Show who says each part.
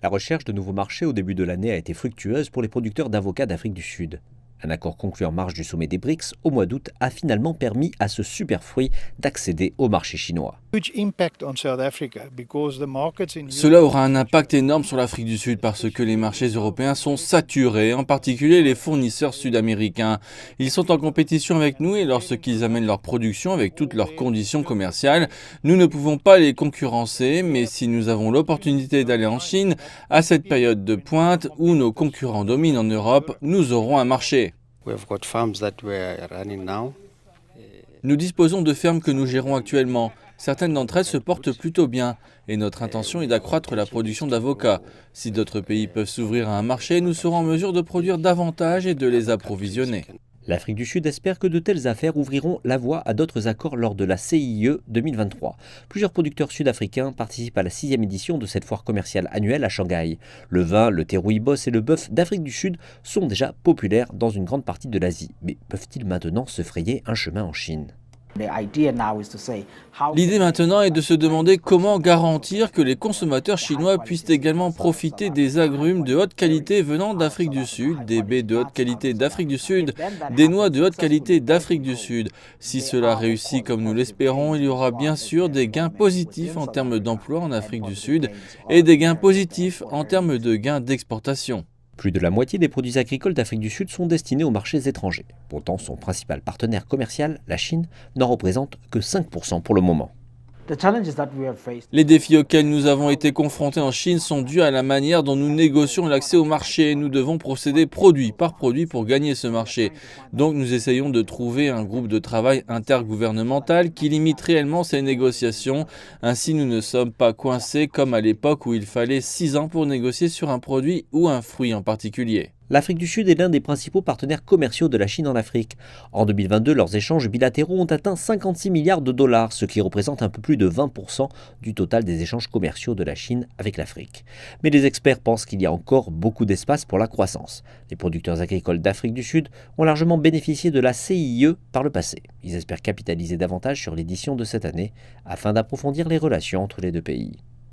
Speaker 1: La recherche de nouveaux marchés au début de l'année a été fructueuse pour les producteurs d'avocats d'Afrique du Sud. Un accord conclu en marge du sommet des BRICS au mois d'août a finalement permis à ce superfruit d'accéder au marché chinois.
Speaker 2: Cela aura un impact énorme sur l'Afrique du Sud parce que les marchés européens sont saturés, en particulier les fournisseurs sud-américains. Ils sont en compétition avec nous et lorsqu'ils amènent leur production avec toutes leurs conditions commerciales, nous ne pouvons pas les concurrencer, mais si nous avons l'opportunité d'aller en Chine, à cette période de pointe où nos concurrents dominent en Europe, nous aurons un marché. Nous disposons de fermes que nous gérons actuellement. Certaines d'entre elles se portent plutôt bien et notre intention est d'accroître la production d'avocats. Si d'autres pays peuvent s'ouvrir à un marché, nous serons en mesure de produire davantage et de les approvisionner.
Speaker 1: L'Afrique du Sud espère que de telles affaires ouvriront la voie à d'autres accords lors de la CIE 2023. Plusieurs producteurs sud-africains participent à la 6e édition de cette foire commerciale annuelle à Shanghai. Le vin, le thé rooibos et le bœuf d'Afrique du Sud sont déjà populaires dans une grande partie de l'Asie. Mais peuvent-ils maintenant se frayer un chemin en Chine ?
Speaker 2: L'idée maintenant est de se demander comment garantir que les consommateurs chinois puissent également profiter des agrumes de haute qualité venant d'Afrique du Sud, des baies de haute qualité d'Afrique du Sud, des noix de haute qualité d'Afrique du Sud. Si cela réussit comme nous l'espérons, il y aura bien sûr des gains positifs en termes d'emploi en Afrique du Sud et des gains positifs en termes de gains d'exportation.
Speaker 1: Plus de la moitié des produits agricoles d'Afrique du Sud sont destinés aux marchés étrangers. Pourtant, son principal partenaire commercial, la Chine, n'en représente que 5% pour le moment.
Speaker 2: Les défis auxquels nous avons été confrontés en Chine sont dus à la manière dont nous négocions l'accès au marché. Nous devons procéder produit par produit pour gagner ce marché. Donc nous essayons de trouver un groupe de travail intergouvernemental qui limite réellement ces négociations. Ainsi nous ne sommes pas coincés comme à l'époque où il fallait 6 ans pour négocier sur un produit ou un fruit en particulier.
Speaker 1: L'Afrique du Sud est l'un des principaux partenaires commerciaux de la Chine en Afrique. En 2022, leurs échanges bilatéraux ont atteint 56 milliards de dollars, ce qui représente un peu plus de 20% du total des échanges commerciaux de la Chine avec l'Afrique. Mais les experts pensent qu'il y a encore beaucoup d'espace pour la croissance. Les producteurs agricoles d'Afrique du Sud ont largement bénéficié de la CIE par le passé. Ils espèrent capitaliser davantage sur l'édition de cette année afin d'approfondir les relations entre les deux pays.